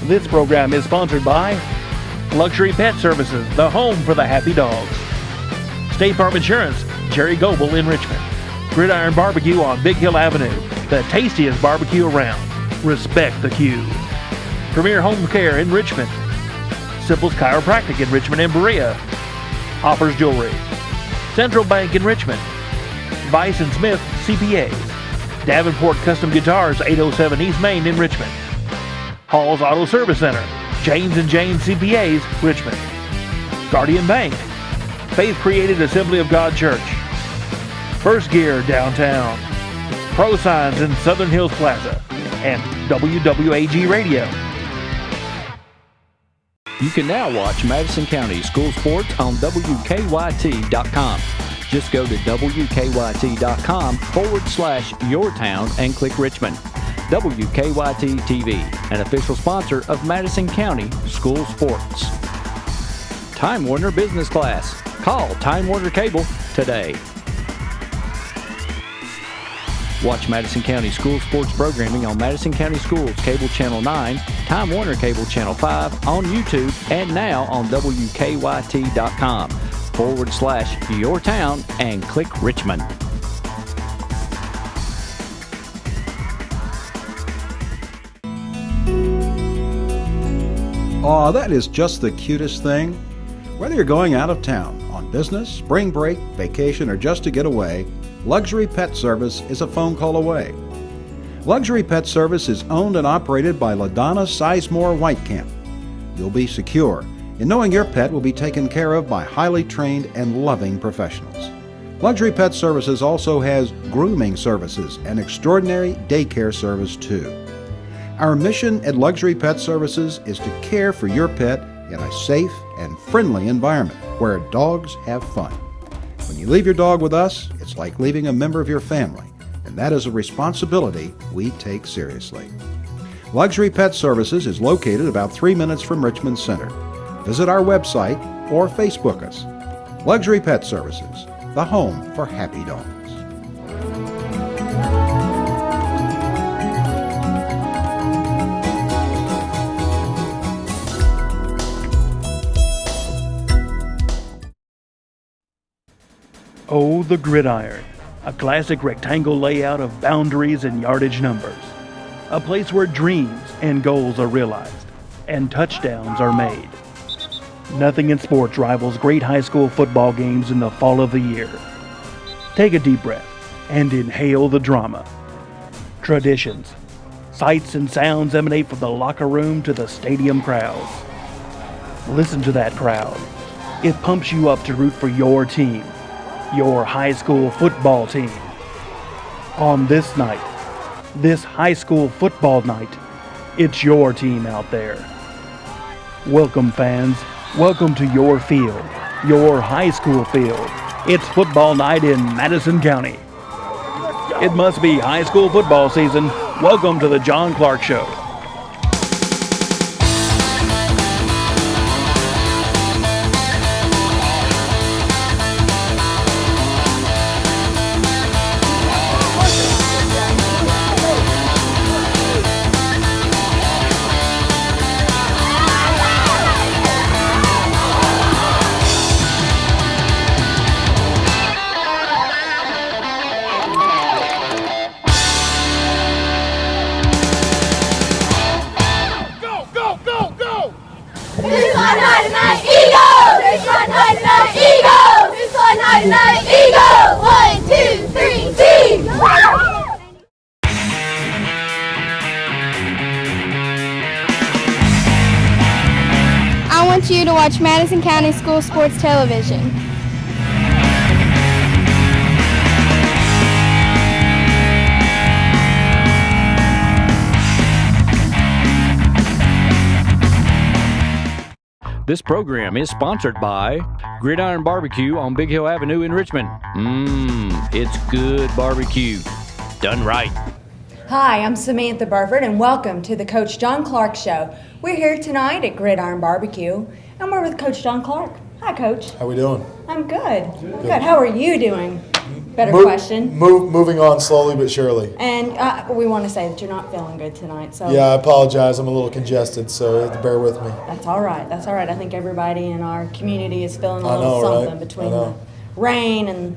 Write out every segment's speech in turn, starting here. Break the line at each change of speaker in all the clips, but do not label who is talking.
This program is sponsored by Luxury Pet Services, the home for the happy dogs. State Farm Insurance, Jerry Goebel in Richmond. Gridiron Barbecue on Big Hill Avenue, the tastiest barbecue around. Respect the queue. Premier Home Care in Richmond. Simple's Chiropractic in Richmond and Berea. Hoppers Jewelry. Central Bank in Richmond. Vice and Smith CPAs. Davenport Custom Guitars, 807 East Main in Richmond. Hall's Auto Service Center. James and James CPAs, Richmond. Guardian Bank. Faith Created Assembly of God Church. First Gear downtown. Pro Signs in Southern Hills Plaza. And WWAG Radio.
You can now watch Madison County School Sports on WKYT.com. Just go to WKYT.com/yourtown and click Richmond. WKYT TV, an official sponsor of Madison County School Sports. Time Warner Business Class. Call Time Warner Cable today. Watch Madison County School Sports programming on Madison County Schools Cable Channel 9, Time Warner Cable Channel 5, on YouTube, and now on WKYT.com/yourtown and click Richmond.
Aw, that is just the cutest thing. Whether you're going out of town, on business, spring break, vacation, or just to get away, Luxury Pet Service is a phone call away. Luxury Pet Service is owned and operated by LaDonna Sizemore Whitecamp. You'll be secure in knowing your pet will be taken care of by highly trained and loving professionals. Luxury Pet Services also has grooming services and extraordinary daycare service too. Our mission at Luxury Pet Services is to care for your pet in a safe and friendly environment where dogs have fun. When you leave your dog with us, it's like leaving a member of your family, and that is a responsibility we take seriously. Luxury Pet Services is located about 3 minutes from Richmond Center. Visit our website or Facebook us. Luxury Pet Services, the home for happy dogs.
Oh, the Gridiron, a classic rectangle layout of boundaries and yardage numbers. A place where dreams and goals are realized and touchdowns are made. Nothing in sports rivals great high school football games in the fall of the year. Take a deep breath and inhale the drama. Traditions, sights and sounds emanate from the locker room to the stadium crowds. Listen to that crowd. It pumps you up to root for your team. Your high school football team. On this night, this high school football night, it's your team out there. Welcome, fans. Welcome to your field, your high school field. It's football night in Madison County. It must be high school football season. Welcome to the John Clark Show.
I want you to watch Madison County School Sports Television.
This program is sponsored by Gridiron Barbecue on Big Hill Avenue in Richmond. It's good barbecue, done right.
Hi, I'm Samantha Burford, and welcome to the Coach John Clark Show. We're here tonight at Gridiron Barbecue, and we're with Coach John Clark. Hi, Coach.
How we doing?
I'm good. Good. How are you doing? better question.
Moving on slowly but surely.
And we want to say that you're not feeling good tonight. So
Yeah, I apologize. I'm a little congested, so you have to bear with me.
that's all right. That's all right. I think everybody in our community is feeling a
I
little
know,
something
right?
between
I
the
know.
rain and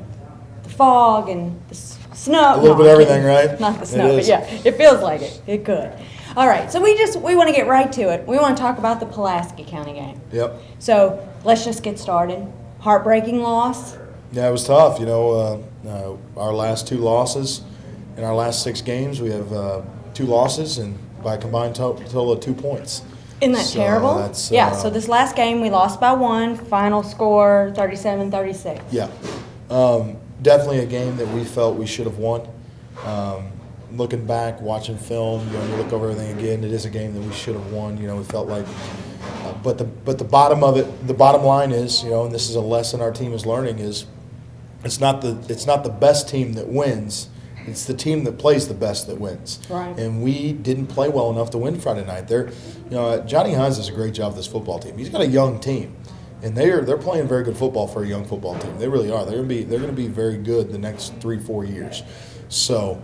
the fog and the snow.
A little bit of everything, right?
Not the
It
snow, but
is.
yeah, it feels like it. It could. All right, so we want to get right to it. We want to talk about the Pulaski County game.
Yep.
So let's just get started. Heartbreaking loss.
Yeah, it was tough. Our last 2 losses in our last 6 games, we have 2 losses, and by a combined total of 2 points.
Isn't that
So
terrible?
that's,
Yeah, so this last game we lost by 1, final score 37-36.
Yeah, definitely a game that we felt we should have won. Looking back, watching film, you look over everything again. It is a game that we should have won. We felt like, but the bottom of it, the bottom line is, and this is a lesson our team is learning, is it's not the best team that wins. It's the team that plays the best that wins.
Right.
And we didn't play well enough to win Friday night. Johnny Hines does a great job with this football team. He's got a young team, and they're playing very good football for a young football team. They really are. They're going to be very good the next 3-4 years. So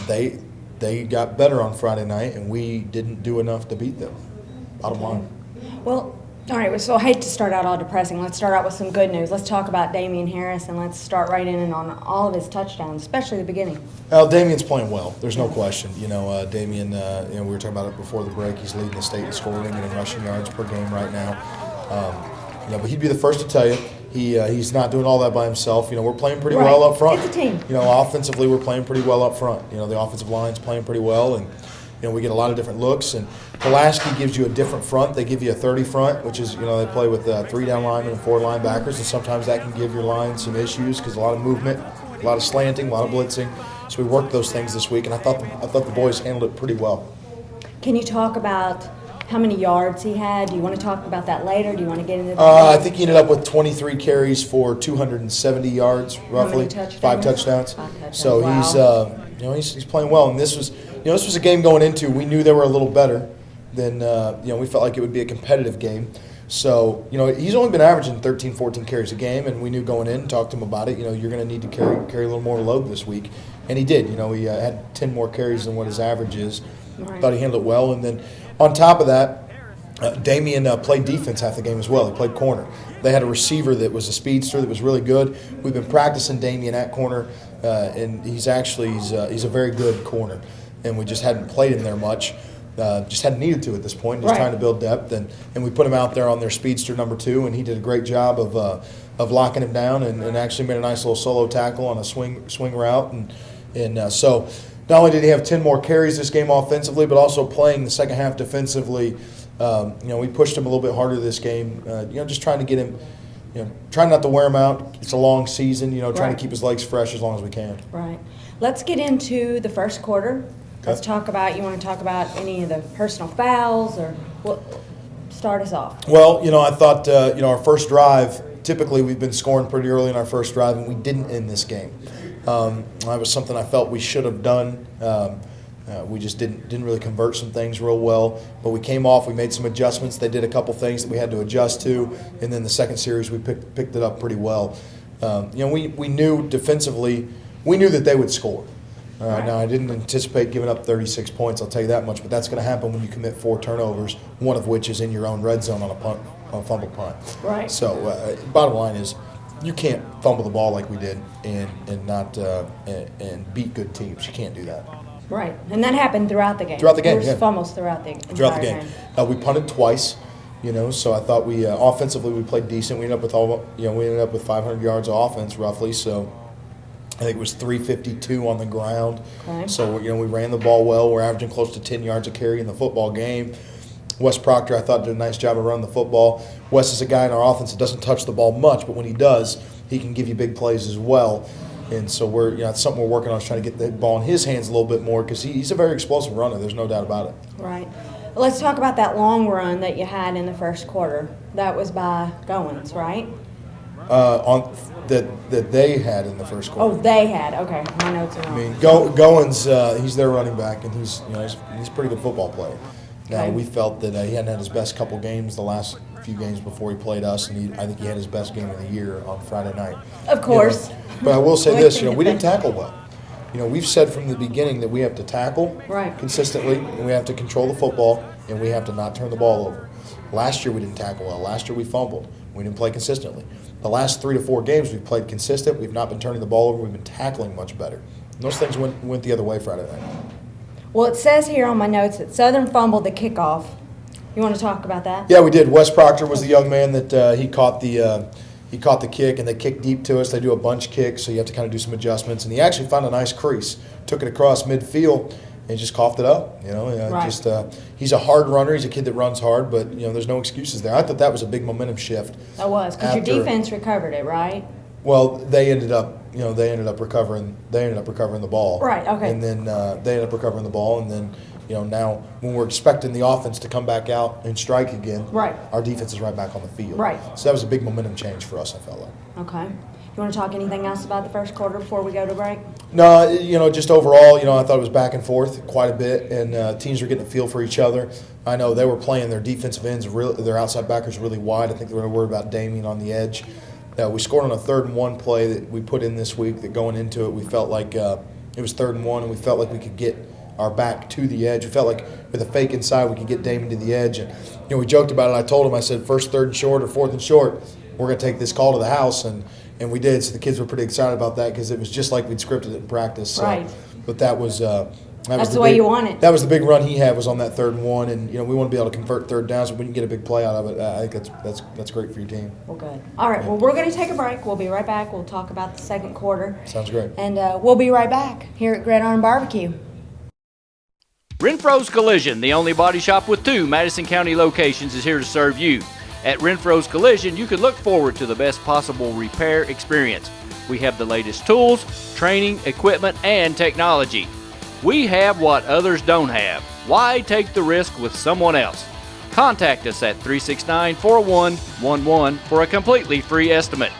they got better on Friday night, and we didn't do enough to beat them. Bottom line.
Well, all right, so I hate to start out all depressing. Let's start out with some good news. Let's talk about Damian Harris, and let's start right in and on all of his touchdowns, especially the beginning.
Well, Damian's playing well. There's no question. Damian, we were talking about it before the break. He's leading the state in scoring and in rushing yards per game right now. But he'd be the first to tell you he's not doing all that by himself. We're playing pretty well up front.
It's a team.
Offensively, we're playing pretty well up front. The offensive line's playing pretty well, and we get a lot of different looks. And Pulaski gives you a different front. They give you a 30 front, which is, they play with 3 down linemen and 4 linebackers, and sometimes that can give your line some issues because a lot of movement, a lot of slanting, a lot of blitzing. So we worked those things this week, and I thought the boys handled it pretty well.
Can you talk about how many yards he had? Do you want to talk about that later? Do you want to get into that?
I think he ended up with 23 carries for 270 yards, roughly.
How many touchdowns?
5 touchdowns.
5 touchdowns.
So
Wow.
he's playing well, and this was a game going into. We knew they were a little better than we felt like it would be a competitive game. So he's only been averaging 13, 14 carries a game, and we knew going in, talked to him about it. You're going to need to carry a little more load this week, and he did. He had 10 more carries than what his average is.
Right.
Thought he handled it well, and then on top of that, Damian played defense half the game as well. He played corner. They had a receiver that was a speedster that was really good. We've been practicing Damian at corner, and he's a very good corner. And we just hadn't played him there much. Just hadn't needed to at this point. Just
Right.
trying to build depth, and we put him out there on their speedster number 2, and he did a great job of locking him down, and actually made a nice little solo tackle on a swing route, and so. Not only did he have 10 more carries this game offensively, but also playing the second half defensively. We pushed him a little bit harder this game. Just trying to get him, trying not to wear him out. It's a long season. Trying
Right.
to keep his legs fresh as long as we can.
Right. Let's get into the first quarter. Let's
Okay.
talk about, you want to talk about any of the personal fouls or what? Start us off.
Well, I thought, our first drive, typically we've been scoring pretty early in our first drive, and we didn't end this game. That was something I felt we should have done. We just didn't really convert some things real well. But we came off, we made some adjustments. They did a couple things that we had to adjust to, and then the second series we picked it up pretty well. We knew defensively, we knew that they would score. Now, I didn't anticipate giving up 36 points, I'll tell you that much, but that's going to happen when you commit 4 turnovers, one of which is in your own red zone on a fumble punt.
Right.
So, bottom line is, you can't fumble the ball like we did and not and beat good teams. You can't do that.
Right. And that happened throughout the game.
Throughout the game,
There was
yeah.
fumbles throughout the entire
Throughout the game, we punted twice. So I thought we offensively we played decent. We ended up with 500 yards of offense roughly. So I think it was 352 on the ground.
Okay.
So we ran the ball well. We're averaging close to 10 yards a carry in the football game. Wes Proctor, I thought, did a nice job of running the football. Wes is a guy in our offense that doesn't touch the ball much, but when he does, he can give you big plays as well. And so it's something we're working on, is trying to get the ball in his hands a little bit more, because he's a very explosive runner. There's no doubt about it.
Right. Let's talk about that long run that you had in the first quarter. That was by Goins, right?
That they had in the first quarter.
Oh, they had. Okay, my notes are wrong.
I mean, Goins, he's their running back, and he's a pretty good football player. Now,
Okay.
we felt that he hadn't had his best couple games the last few games before he played us, and I think he had his best game of the year on Friday night.
Of course.
But I will say this, we didn't tackle well. We've said from the beginning that we have to tackle consistently, and we have to control the football, and we have to not turn the ball over. Last year we didn't tackle well. Last year we fumbled. We didn't play consistently. The last 3 to 4 games we've played consistent. We've not been turning the ball over. We've been tackling much better. And those things went the other way Friday night.
Well, it says here on my notes that Southern fumbled the kickoff. You want to talk about that?
Yeah, we did. Wes Proctor was the young man that he caught the kick, and they kicked deep to us. They do a bunch kick, so you have to kind of do some adjustments. And he actually found a nice crease, took it across midfield, and just coughed it up. He's a hard runner. He's a kid that runs hard, but there's no excuses there. I thought that was a big momentum shift.
That was because your defense recovered it, right?
Well, they ended up recovering the ball.
Right. Okay.
And then they ended up recovering the ball, and then now when we're expecting the offense to come back out and strike again, our defense is right back on the field.
Right.
So that was a big momentum change for us, I felt like.
Okay. You want to talk anything else about the first quarter before we go to break?
No, just overall, I thought it was back and forth quite a bit, and teams were getting a feel for each other. I know they were playing their defensive ends, their outside backers really wide. I think they were worried about Damien on the edge. We scored on a 3rd and 1 play that we put in this week that going into it, we felt like it was 3rd and 1, and we felt like we could get our back to the edge. We felt like with a fake inside, we could get Damien to the edge. And we joked about it. I told him, I said, 1st, 3rd and short or 4th and short, we're going to take this call to the house. And we did. So the kids were pretty excited about that because it was just like we'd scripted it in practice. So,
right.
But that was
that's the way you want it.
That was the big run he had, was on that 3rd and 1. And, we want to be able to convert 3rd downs. So we can get a big play out of it. I think that's great for your team.
Well, good. All right. Well, we're going to take a break. We'll be right back. We'll talk about the second quarter.
Sounds great.
And we'll be right back here at Gridiron Barbecue.
Renfro's Collision, the only body shop with 2 Madison County locations, is here to serve you. At Renfro's Collision, you can look forward to the best possible repair experience. We have the latest tools, training, equipment, and technology. We have what others don't have. Why take the risk with someone else? Contact us at 369-4111 for a completely free estimate.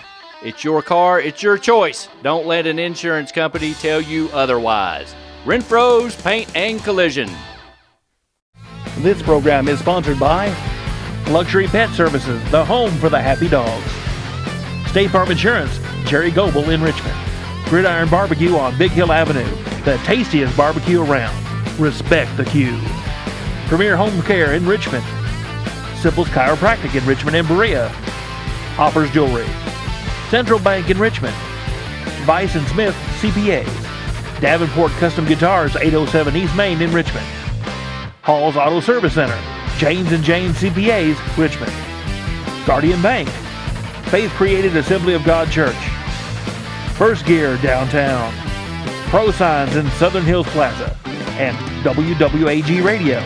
It's your car, it's your choice. Don't let an insurance company tell you otherwise. Renfro's Paint and Collision.
This program is sponsored by Luxury Pet Services, the home for the happy dogs. State Farm Insurance, Jerry Goebel in Richmond. Gridiron Barbecue on Big Hill Avenue, the tastiest barbecue around. Respect the queue. Premier Home Care in Richmond. Simple's Chiropractic in Richmond and Berea. Hoppers Jewelry. Central Bank in Richmond. Vice and Smith CPAs. Davenport Custom Guitars, 807 East Main in Richmond. Hall's Auto Service Center, James & James CPAs, Richmond. Guardian Bank, Faith Created Assembly of God Church. First Gear downtown. Pro Signs in Southern Hills Plaza. And WWAG Radio.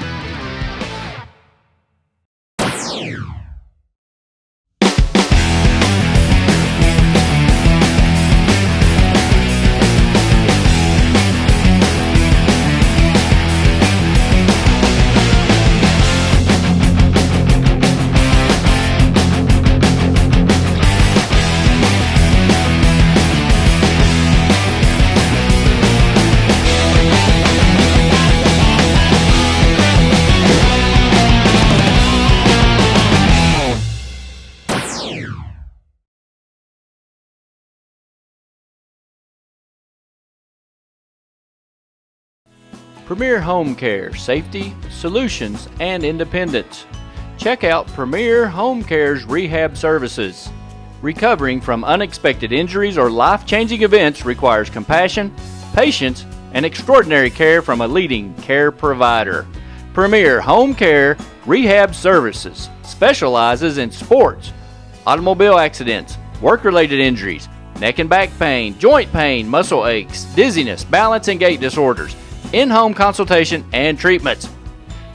Premier Home Care, safety, solutions, and independence. Check out Premier Home Care's rehab services. Recovering from unexpected injuries or life-changing events requires compassion, patience, and extraordinary care from a leading care provider. Premier Home Care Rehab Services specializes in sports, automobile accidents, work-related injuries, neck and back pain, joint pain, muscle aches, dizziness, balance and gait disorders, in-home consultation and treatments.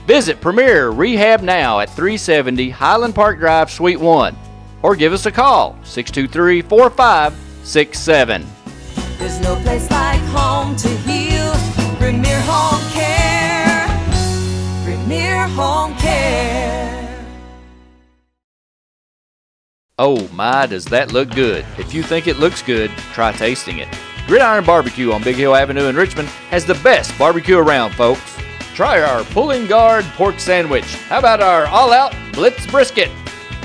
Visit Premier Rehab now at 370 Highland Park Drive, Suite 1, or give us a call, 623-4567.
There's no place like home to heal. Premier Home Care. Premier Home Care.
Oh my, does that look good. If you think it looks good, try tasting it. Gridiron Barbecue on Big Hill Avenue in Richmond has the best barbecue around, folks. Try our Pulling Guard pork sandwich. How about our all-out Blitz brisket?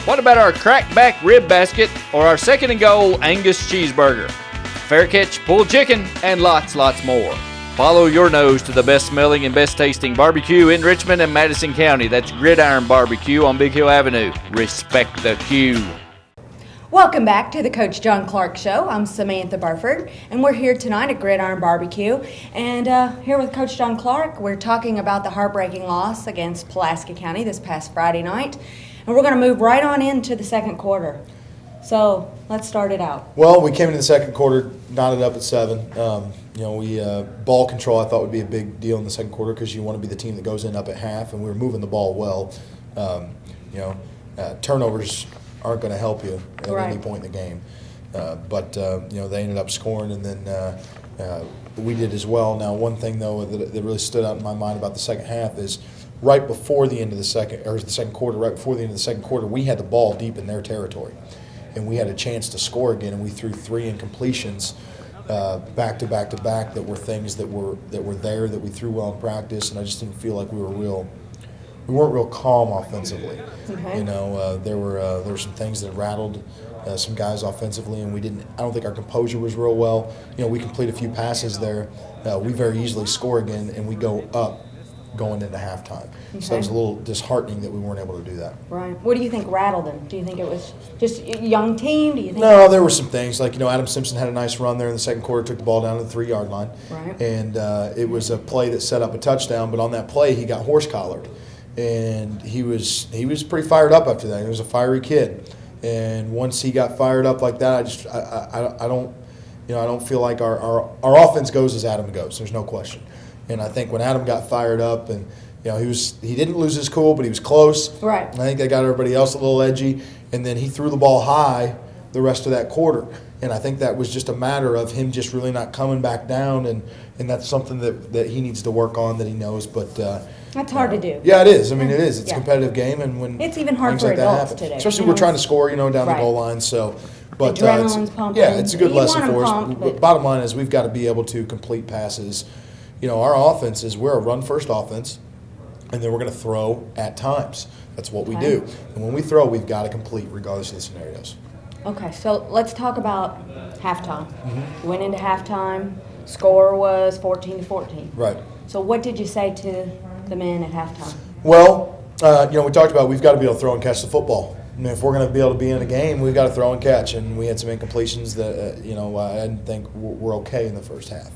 What about our crackback rib basket or our second and goal Angus cheeseburger? fair catch, pulled chicken, and lots more. Follow your nose to the best smelling and best tasting barbecue in Richmond and Madison County. That's Gridiron Barbecue on Big Hill Avenue. Respect the queue.
Welcome back to the Coach John Clark Show. I'm Samantha Burford, and we're here tonight at Gridiron Barbecue. And here with Coach John Clark, we're talking about the heartbreaking loss against Pulaski County this past Friday night. And we're going to move right on into the second quarter. So let's start it out.
Well, we came into the second quarter, knotted up at 7. We ball control I thought would be a big deal in the second quarter because you want to be the team that goes in up at half, and we were moving the ball well. Turnovers aren't going to help you at any point in the game. But they ended up scoring, and then we did as well. Now, one thing, though, that really stood out in my mind about the second half is right before the end of the second quarter, right before the end of the second quarter, we had the ball deep in their territory, and we had a chance to score again, and we threw 3 incompletions back to back to back that were things that were there that we threw well in practice, and I just didn't feel like we weren't real calm offensively.
Okay.
There were some things that rattled some guys offensively, and I don't think our composure was real well. We complete a few passes there. We very easily score again, and we go up going into halftime.
Okay.
So it was a little disheartening that we weren't able to do that.
Right. What do you think rattled them? Do you think it was just a young team? Do you think?
No, there were some things like Adam Simpson had a nice run there in the second quarter, took the ball down to the 3-yard line,
Right.
and it was a play that set up a touchdown. But on that play, he got horse collared, and he was pretty fired up after that. He was a fiery kid, and once he got fired up like that, I don't feel like our offense goes as Adam goes. There's no question. And I think when Adam got fired up, and he didn't lose his cool, but he was close.
Right.
I think that got everybody else a little edgy, and then he threw the ball high the rest of that quarter. And I think that was just a matter of him just really not coming back down, and that's something that he needs to work on, that he knows. But
That's hard to do.
yeah, it is. I mean, it is. It's
Yeah.
a competitive game, and when
It's even hard
things
for
like that
adults
happen,
today,
especially
you
we're
know,
trying to score, down the
Right.
goal line. So, but
Adrenaline's pumping.
yeah, it's a good
You
lesson
want 'em
for us.
pumped, but-
Bottom line is we've got to be able to complete passes. Our offense is we're a run-first offense, and then we're going to throw at times. That's what we
Okay.
do. And when we throw, we've got to complete regardless of the scenarios.
Okay, so let's talk about halftime.
Mm-hmm.
You went into halftime. Score was 14-14.
Right.
So what did you say to the men at halftime?
Well, we talked about we've got to be able to throw and catch the football. And if we're going to be able to be in a game, we've got to throw and catch. And we had some incompletions that, I didn't think were okay in the first half.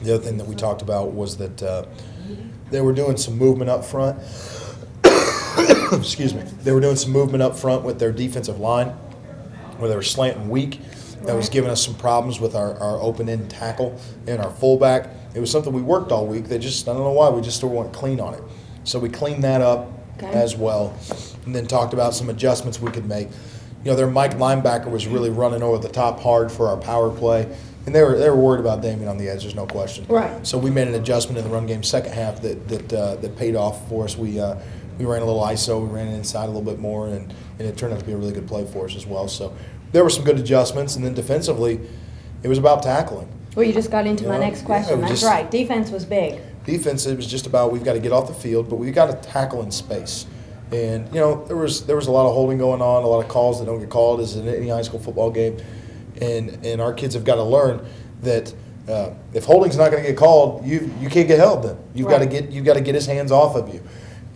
The other thing that we talked about was that they were doing some movement up front. Excuse me. They were doing some movement up front with their defensive line, where they were slanting weak. That was giving us some problems with our open-end tackle and our fullback. It was something we worked all week. I don't know why, we just still weren't clean on it. So we cleaned that up as well, and then talked about some adjustments we could make. Their Mike linebacker was really running over the top hard for our power play, and they were worried about Damien on the edge. There's no question.
Right.
So we made an adjustment in the run game second half that paid off for us. We ran a little ISO, we ran it inside a little bit more, and it turned out to be a really good play for us as well. So there were some good adjustments, and then defensively, it was about tackling.
Well, you just got into my
Yeah,
next question.
yeah,
That's
just-
right. Defense was big.
Defense, it was just about we've got to get off the field, but we've got to tackle in space. And there was a lot of holding going on, a lot of calls that don't get called, as in any high school football game. And our kids have got to learn that if holding's not going to get called, you can't get held. Then you've got to get his hands off of you,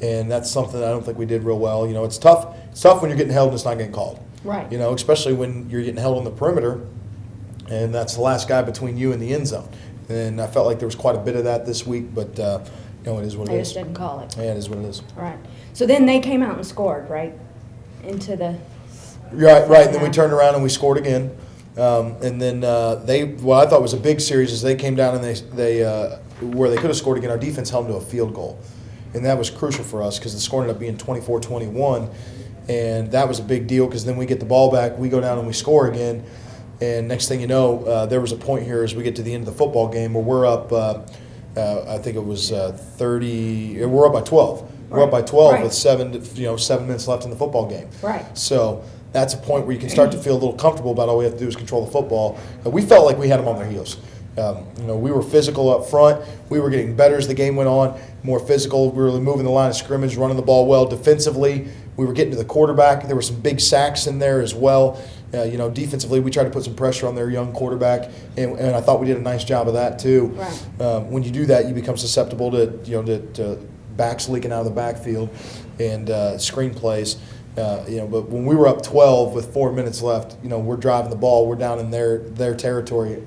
and that's something I don't think we did real well. It's tough. It's tough when you're getting held and it's not getting called.
Right.
Especially when you're getting held on the perimeter, and that's the last guy between you and the end zone. And I felt like there was quite a bit of that this week, but it is what it
They
is.
just didn't call it.
Yeah, it is what it is.
Right. So then they came out and scored, right? Into the
Right. And then we turned around and we scored again. And then what I thought was a big series is they came down and they where they could have scored again. Our defense held them to a field goal, and that was crucial for us because the score ended up being 24-21, and that was a big deal because then we get the ball back, we go down and we score again, and next thing you know, there was a point here as we get to the end of the football game where we're up. I think it was 30. We're up by 12. We're up by 12
Right.
with 7 minutes left in the football game.
Right.
So that's a point where you can start to feel a little comfortable about all we have to do is control the football. We felt like we had them on their heels. We were physical up front. We were getting better as the game went on, more physical. We were really moving the line of scrimmage, running the ball well. Defensively, we were getting to the quarterback. There were some big sacks in there as well. Defensively, we tried to put some pressure on their young quarterback, and I thought we did a nice job of that too.
Right.
When you do that, you become susceptible to backs leaking out of the backfield and screen plays. But when we were up 12 with 4 minutes left, we're driving the ball. We're down in their territory.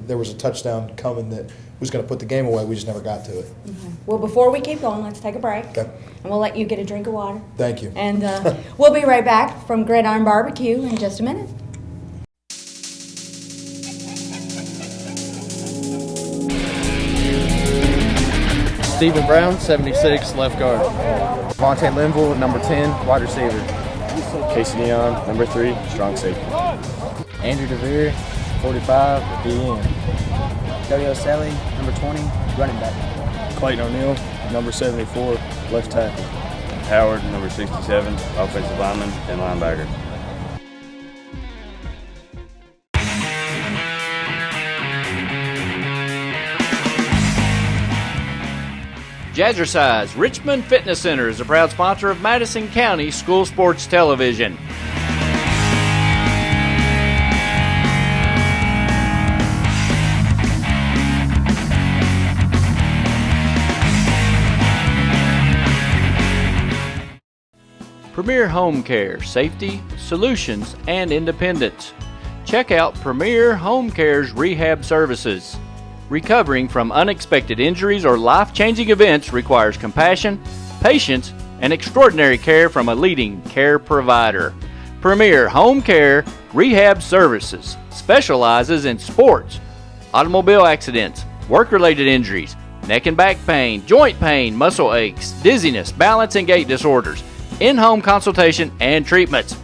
There was a touchdown coming that was going to put the game away. We just never got to it.
Okay. Well, before we keep going, let's take a break.
Okay.
And we'll let you get a drink of water.
Thank you.
And we'll be right back from Gridiron Barbecue in just a minute.
Stephen Brown, 76, left guard. Monte Linville, number 10, wide receiver.
Casey Neon, number 3, strong safety.
Andrew DeVere, 45, DN. Cody Oselli, number 20, running back.
Clayton O'Neill, number 74, left tackle.
Howard, number 67, offensive lineman and linebacker.
Jazzercise Richmond Fitness Center is a proud sponsor of Madison County School Sports Television. Premier Home Care, safety, solutions, and independence. Check out Premier Home Care's rehab services. Recovering from unexpected injuries or life-changing events requires compassion, patience, and extraordinary care from a leading care provider. Premier Home Care Rehab Services specializes in sports, automobile accidents, work-related injuries, neck and back pain, joint pain, muscle aches, dizziness, balance and gait disorders, in-home consultation, and treatments.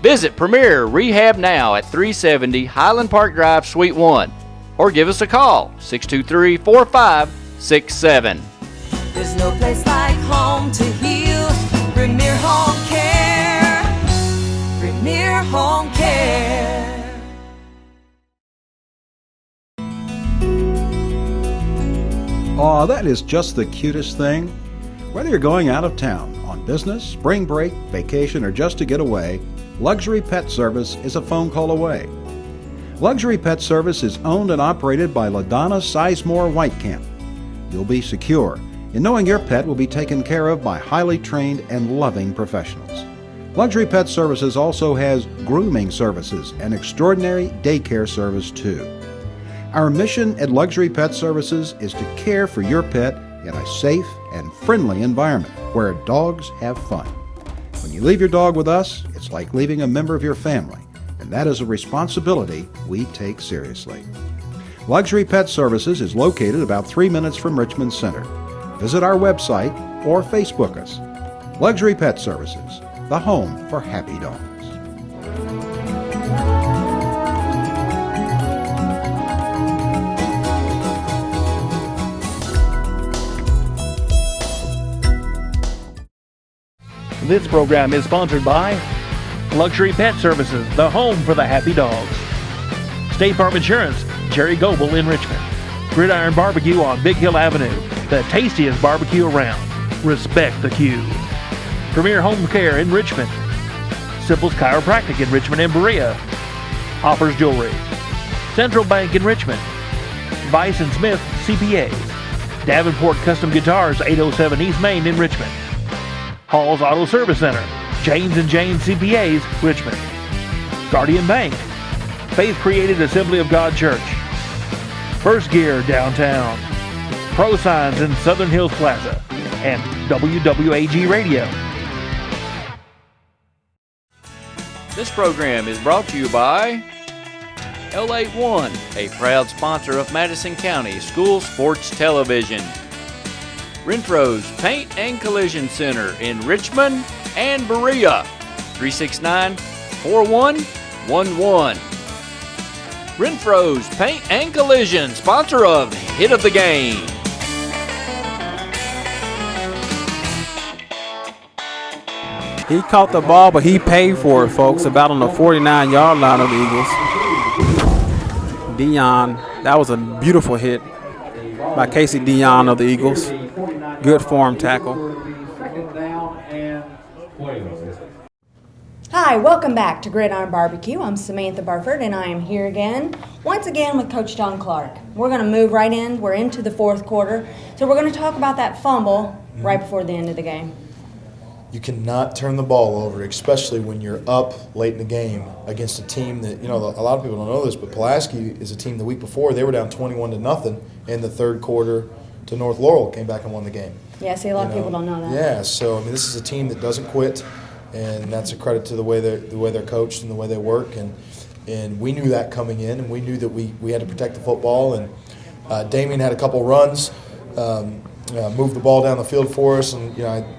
Visit Premier Rehab now at 370 Highland Park Drive, Suite 1. Or give us a call, 623-4567.
There's no place like home to heal. Premier Home Care. Premier Home Care.
Aw, that is just the cutest thing. Whether you're going out of town, on business, spring break, vacation, or just to get away, Luxury Pet Service is a phone call away. Luxury Pet Service is owned and operated by LaDonna Sizemore Whitecamp. You'll be secure in knowing your pet will be taken care of by highly trained and loving professionals. Luxury Pet Services also has grooming services and extraordinary daycare service too. Our mission at Luxury Pet Services is to care for your pet in a safe and friendly environment where dogs have fun. When you leave your dog with us, it's like leaving a member of your family, and that is a responsibility we take seriously. Luxury Pet Services is located about 3 minutes from Richmond Center. Visit our website or Facebook us. Luxury Pet Services, the home for happy dogs.
This program is sponsored by Luxury Pet Services, the home for the happy dogs. State Farm Insurance, Jerry Goebel in Richmond. Gridiron Barbecue on Big Hill Avenue, the tastiest barbecue around. Respect the queue. Premier Home Care in Richmond. Simple's Chiropractic in Richmond and Berea. Hoppers Jewelry. Central Bank in Richmond. Vice and Smith CPAs. Davenport Custom Guitars, 807 East Main in Richmond. Hall's Auto Service Center, James & James CPAs, Richmond. Guardian Bank, Faith Created Assembly of God Church. First Gear downtown. Pro Signs in Southern Hills Plaza. And WWAG Radio.
This program is brought to you by L81, a proud sponsor of Madison County School Sports Television. Renfro's Paint and Collision Center in Richmond and Berea, 369-4111. Renfro's Paint and Collision, sponsor of Hit of the Game.
He caught the ball, but he paid for it, folks, about on the 49-yard line of the Eagles. Dion, that was a beautiful hit by Casey Dion of the Eagles. Good form tackle.
Hi, welcome back to Gridiron Barbecue. I'm Samantha Burford, and I am here again, once again with Coach John Clark. We're going to move right in. We're into the fourth quarter, so we're going to talk about that fumble right before the end of the game.
You cannot turn the ball over, especially when you're up late in the game against a team that, a lot of people don't know this, but Pulaski is a team the week before, they were down 21-0 in the third quarter to North Laurel, came back and won the game.
Yeah, see, a lot of people don't know that.
Yeah, so, this is a team that doesn't quit, and that's a credit to the way they're coached and the way they work, and we knew that coming in, and we knew that we had to protect the football, and Damien had a couple runs, moved the ball down the field for us, and,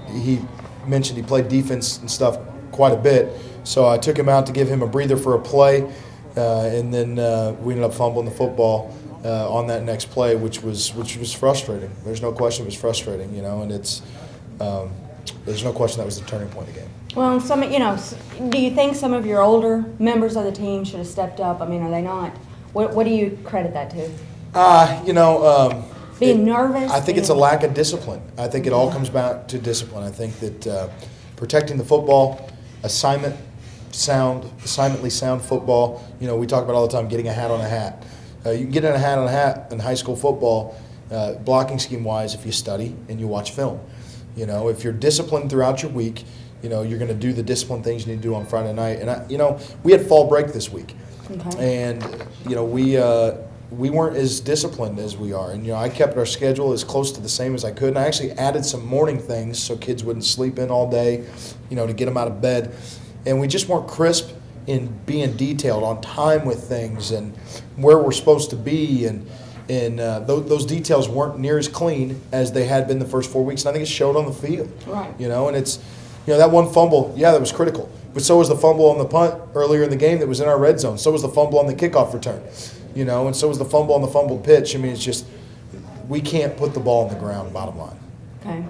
he mentioned he played defense and stuff quite a bit, so I took him out to give him a breather for a play, and then we ended up fumbling the football on that next play, which was frustrating. There's no question it was frustrating, and it's there's no question that was the turning point of the game.
Well, do you think some of your older members of the team should have stepped up? Are they not? What do you credit that to? Being nervous?
I think it's a lack of discipline. I think it all comes back to discipline. I think that protecting the football, assignmentally sound football, we talk about all the time getting a hat on a hat. You can get in a hat on a hat in high school football, blocking scheme-wise, if you study and you watch film. If you're disciplined throughout your week, you're going to do the disciplined things you need to do on Friday night. And, we had fall break this week. Okay. And, we weren't as disciplined as we are. And, I kept our schedule as close to the same as I could. And I actually added some morning things so kids wouldn't sleep in all day, to get them out of bed. And we just weren't crisp in being detailed on time with things and where we're supposed to be. And those details weren't near as clean as they had been the first 4 weeks. And I think it showed on the field. Right. And it's, that one fumble, that was critical. But so was the fumble on the punt earlier in the game that was in our red zone. So was the fumble on the kickoff return. And so was the fumble on the fumbled pitch. It's just we can't put the ball on the ground, bottom line.
Okay.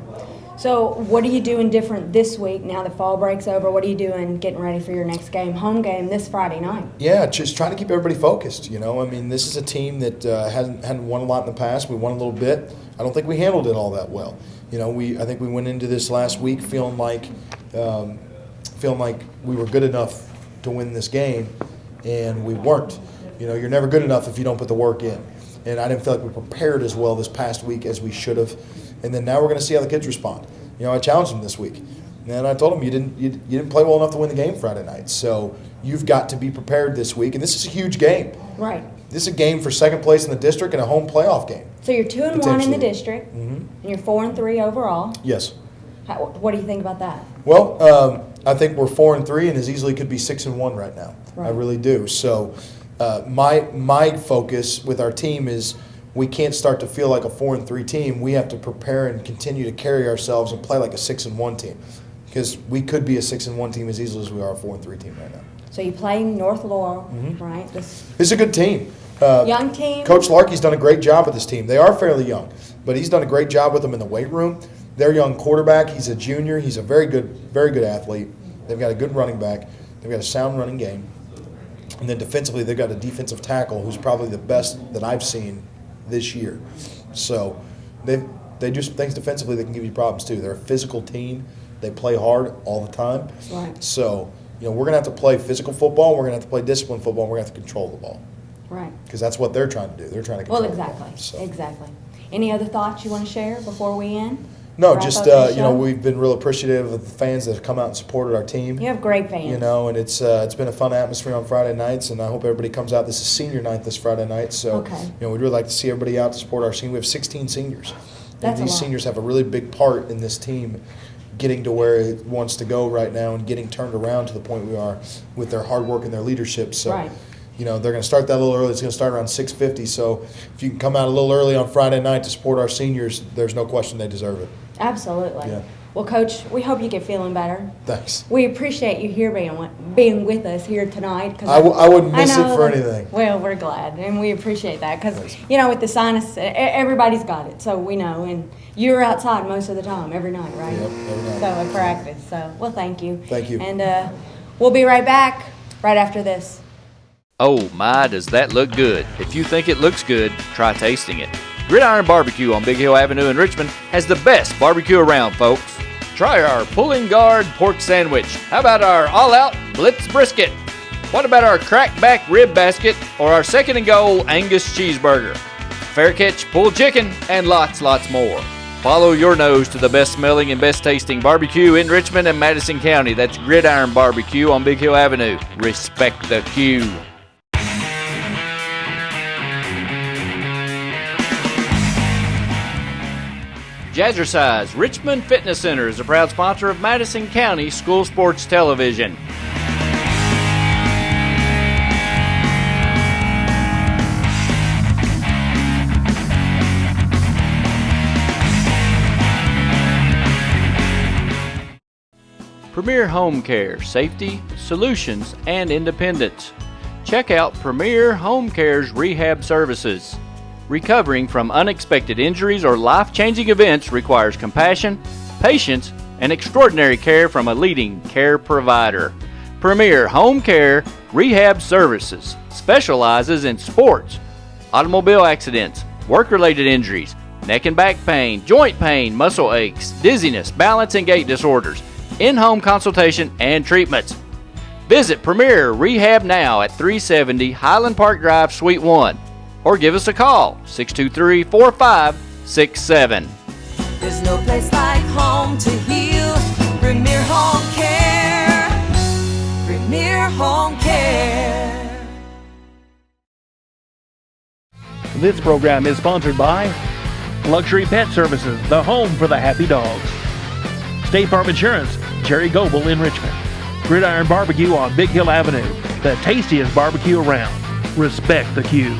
So what are you doing different this week now that fall break's over? What are you doing getting ready for your next game, home game this Friday night? Yeah, just trying to keep everybody focused, This is a team that hadn't won a lot in the past. We won a little bit. I don't think we handled it all that well. I think we went into this last week feeling like we were good enough to win this game, and we weren't. You're never good enough if you don't put the work in. And I didn't feel like we prepared as well this past week as we should have. And then now we're going to see how the kids respond. I challenged them this week. And I told them you didn't play well enough to win the game Friday night. So you've got to be prepared this week. And this is a huge game. Right. This is a game for second place in the district and a home playoff game. So you're 2-1 in the district, and you're 4-3 overall. Yes. What do you think about that? Well, I think we're 4-3 and as easily could be 6-1 right now. Right. I really do. So my focus with our team is we can't start to feel like a 4-3 team. We have to prepare and continue to carry ourselves and play like a 6-1 team, because we could be a 6-1 team as easily as we are a 4-3 team right now. So you play North Laurel, right? This is a good team. Young team. Coach Larkey's done a great job with this team. They are fairly young, but he's done a great job with them in the weight room. Their young quarterback, he's a junior. He's a very good athlete. They've got a good running back. They've got a sound running game. And then defensively, they've got a defensive tackle who's probably the best that I've seen this year. So they do some things defensively that can give you problems too. They're a physical team. They play hard all the time. Right. So, we're going to have to play physical football. We're going to have to play disciplined football. And we're going to have to control the ball. Right. Because that's what they're trying to do. They're trying to control the ball. So. Exactly. Any other thoughts you want to share before we end? No, just, we've been real appreciative of the fans that have come out and supported our team. You have great fans. And it's been a fun atmosphere on Friday nights, and I hope everybody comes out. This is senior night this Friday night, so, we'd really like to see everybody out to support our team. We have 16 seniors. And these seniors have a really big part in this team getting to where it wants to go right now and getting turned around to the point we are with their hard work and their leadership. So, they're going to start that a little early. It's going to start around 6:50, so if you can come out a little early on Friday night to support our seniors, there's no question they deserve it. Absolutely. Yeah. Well, Coach, we hope you get feeling better. Thanks. We appreciate you here being with us here tonight. Cause I wouldn't miss it for anything. Well, we're glad, and we appreciate that because, with the sinus, everybody's got it, so we know. And you're outside most of the time, every night, right? Yep, every night. So at practice. So, well, thank you. Thank you. And we'll be right back right after this.
Oh my, does that look good. If you think it looks good, try tasting it. Gridiron Barbecue on Big Hill Avenue in Richmond has the best barbecue around, folks. Try our pulling guard pork sandwich. How about our all-out Blitz brisket? What about our crackback rib basket or our second and goal Angus cheeseburger? Fair catch pulled chicken and lots more. Follow your nose to the best smelling and best tasting barbecue in Richmond and Madison County. That's Gridiron Barbecue on Big Hill Avenue. Respect the queue. Jazzercise Richmond Fitness Center is a proud sponsor of Madison County School Sports Television. Premier Home Care, safety, solutions, and independence. Check out Premier Home Care's rehab services. Recovering from unexpected injuries or life-changing events requires compassion, patience, and extraordinary care from a leading care provider. Premier Home Care Rehab Services specializes in sports, automobile accidents, work-related injuries, neck and back pain, joint pain, muscle aches, dizziness, balance and gait disorders, in-home consultation and treatments. Visit Premier Rehab now at 370 Highland Park Drive, Suite 1. Or give us a call, 623-4567.
There's no place like home to heal. Premier Home Care. Premier Home Care.
This program is sponsored by Luxury Pet Services, the home for the happy dogs. State Farm Insurance, Jerry Goebel in Richmond. Gridiron Barbecue on Big Hill Avenue, the tastiest barbecue around. Respect the queue.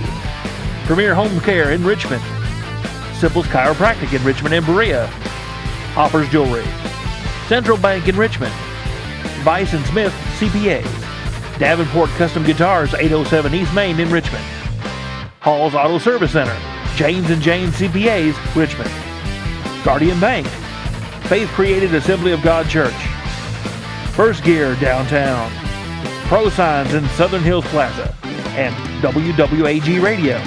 Premier Home Care in Richmond. Simple's Chiropractic in Richmond and Berea. Offers Jewelry. Central Bank in Richmond. Vice & Smith CPAs. Davenport Custom Guitars, 807 East Main in Richmond. Hall's Auto Service Center. James & James CPAs, Richmond. Guardian Bank. Faith Created Assembly of God Church. First Gear downtown. Pro Signs in Southern Hills Plaza. And WWAG Radio.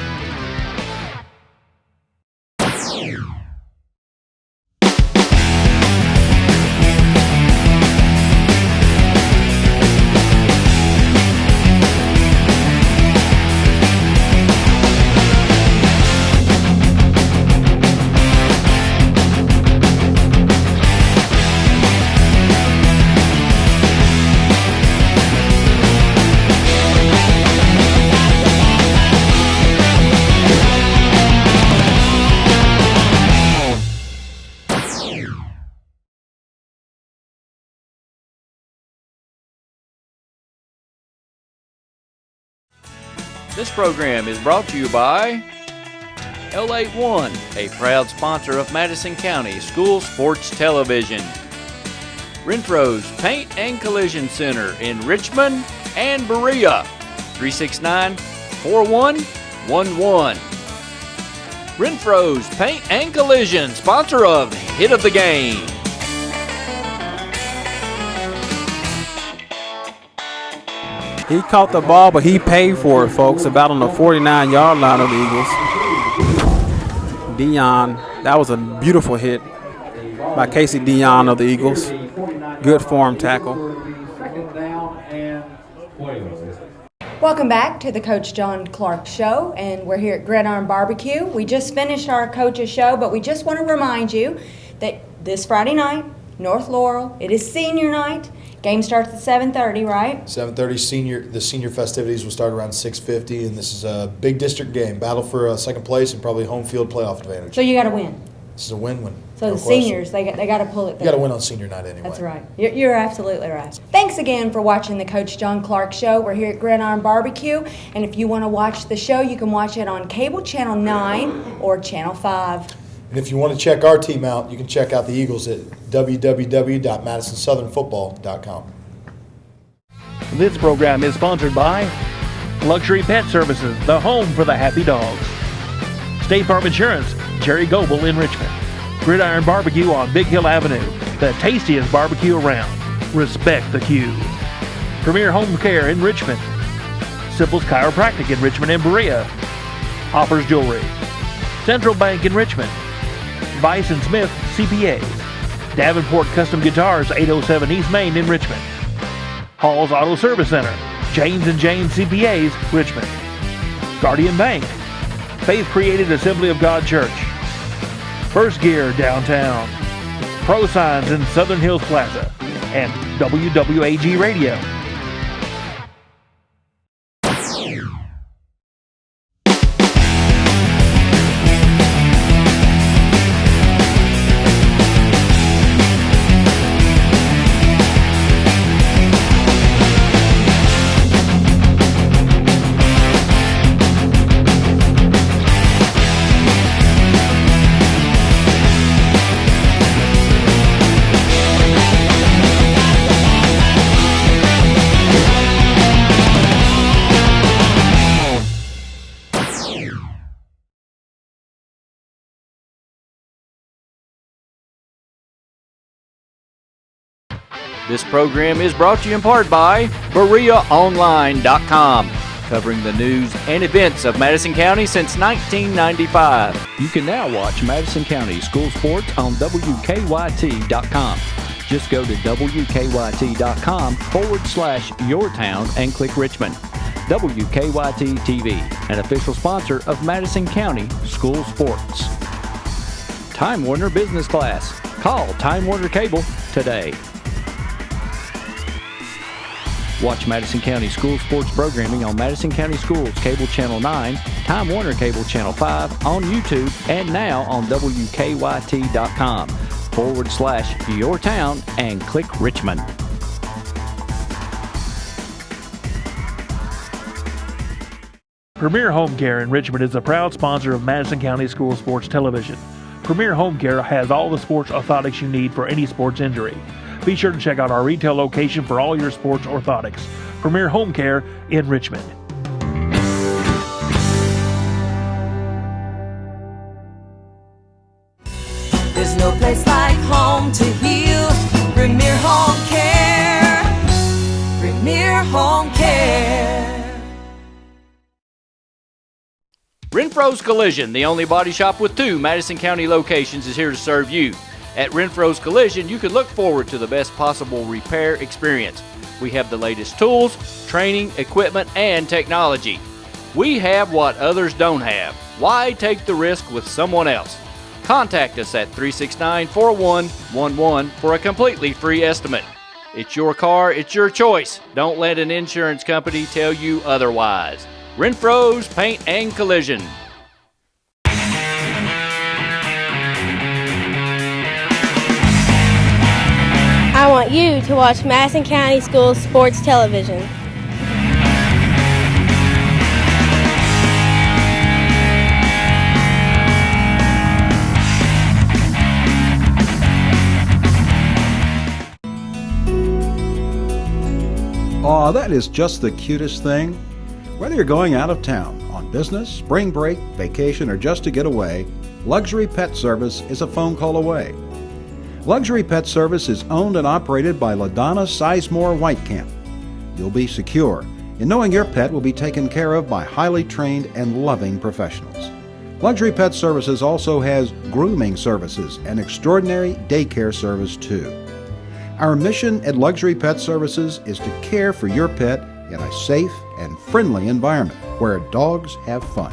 This program is brought to you by L81, a proud sponsor of Madison County School Sports Television. Renfro's Paint and Collision Center in Richmond and Berea, 369-4111. Renfro's Paint and Collision, sponsor of Hit of the Game.
He caught the ball, but he paid for it, folks, about on the 49-yard line of the Eagles. Dion, that was a beautiful hit by Casey Dion of the Eagles. Good form tackle.
Welcome back to the Coach John Clark Show, and we're here at Gridiron Barbecue. We just finished our coach's show, but we just want to remind you that this Friday night, North Laurel, it is senior night. Game starts at 7:30, right?
7:30. The senior festivities will start around 6:50, and this is a big district game, battle for second place and probably home field playoff advantage.
So you got to win.
This is a win-win.
So
no
the seniors, they got to pull it through.
You got to win on senior night anyway.
That's right. You're absolutely right. Thanks again for watching the Coach John Clark Show. We're here at Gridiron Barbecue, and if you want to watch the show, you can watch it on cable channel 9 or channel 5.
And if you want to check our team out, you can check out the Eagles at www.madisonsouthernfootball.com.
This program is sponsored by Luxury Pet Services, the home for the happy dogs. State Farm Insurance, Jerry Goebel in Richmond. Gridiron Barbecue on Big Hill Avenue, the tastiest barbecue around. Respect the queue. Premier Home Care in Richmond. Simple's Chiropractic in Richmond and Berea. Offers Jewelry. Central Bank in Richmond. Vice & Smith CPAs. Davenport Custom Guitars, 807 East Main in Richmond. Hall's Auto Service Center, James & James CPAs, Richmond. Guardian Bank, Faith Created Assembly of God Church. First Gear downtown. Pro Signs in Southern Hills Plaza. And WWAG Radio.
This program is brought to you in part by BereaOnline.com, covering the news and events of Madison County since 1995. You can now watch Madison County school sports on WKYT.com. Just go to WKYT.com/yourtown and click Richmond. WKYT TV, an official sponsor of Madison County School Sports. Time Warner Business Class. Call Time Warner Cable today. Watch Madison County School Sports programming on Madison County Schools Cable Channel 9, Time Warner Cable Channel 5, on YouTube, and now on WKYT.com/yourtown and click Richmond.
Premier Home Care in Richmond is a proud sponsor of Madison County School Sports Television. Premier Home Care has all the sports orthotics you need for any sports injury. Be sure to check out our retail location for all your sports orthotics. Premier Home Care in Richmond.
There's no place like home to heal. Premier Home Care. Premier Home Care.
Renfro's Collision, the only body shop with 2 Madison County locations, is here to serve you. At Renfro's Collision, you can look forward to the best possible repair experience. We have the latest tools, training, equipment, and technology. We have what others don't have. Why take the risk with someone else? Contact us at 369-4111 for a completely free estimate. It's your car, it's your choice. Don't let an insurance company tell you otherwise. Renfro's Paint and Collision.
I want you to watch Madison County Schools Sports Television.
Aw, that is just the cutest thing. Whether you're going out of town, on business, spring break, vacation, or just to get away, Luxury Pet Service is a phone call away. Luxury Pet Service is owned and operated by LaDonna Sizemore Whitecamp. You'll be secure in knowing your pet will be taken care of by highly trained and loving professionals. Luxury Pet Services also has grooming services and extraordinary daycare service too. Our mission at Luxury Pet Services is to care for your pet in a safe and friendly environment where dogs have fun.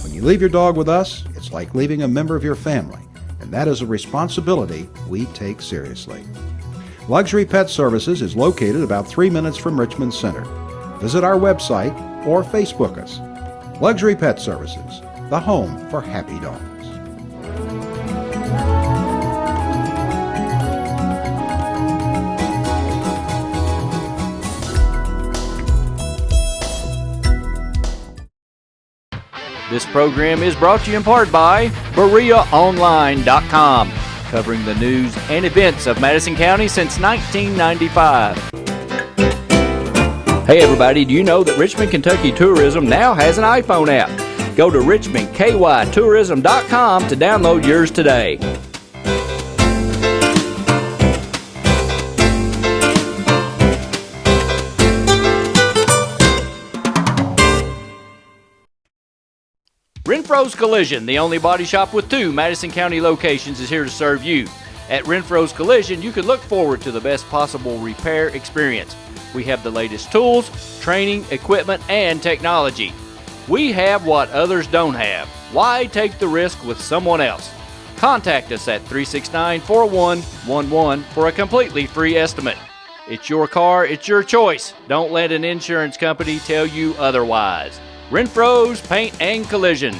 When you leave your dog with us, it's like leaving a member of your family, and that is a responsibility we take seriously. Luxury Pet Services is located about 3 minutes from Richmond Center. Visit our website or Facebook us. Luxury Pet Services, the home for happy dogs.
This program is brought to you in part by BereaOnline.com, covering the news and events of Madison County since 1995. Hey everybody, do you know that Richmond, Kentucky Tourism now has an iPhone app? Go to richmondkytourism.com to download yours today. Renfro's Collision, the only body shop with 2 Madison County locations, is here to serve you. At Renfro's Collision, you can look forward to the best possible repair experience. We have the latest tools, training, equipment, and technology. We have what others don't have. Why take the risk with someone else? Contact us at 369-4111 for a completely free estimate. It's your car, it's your choice. Don't let an insurance company tell you otherwise. Renfro's Paint and Collision.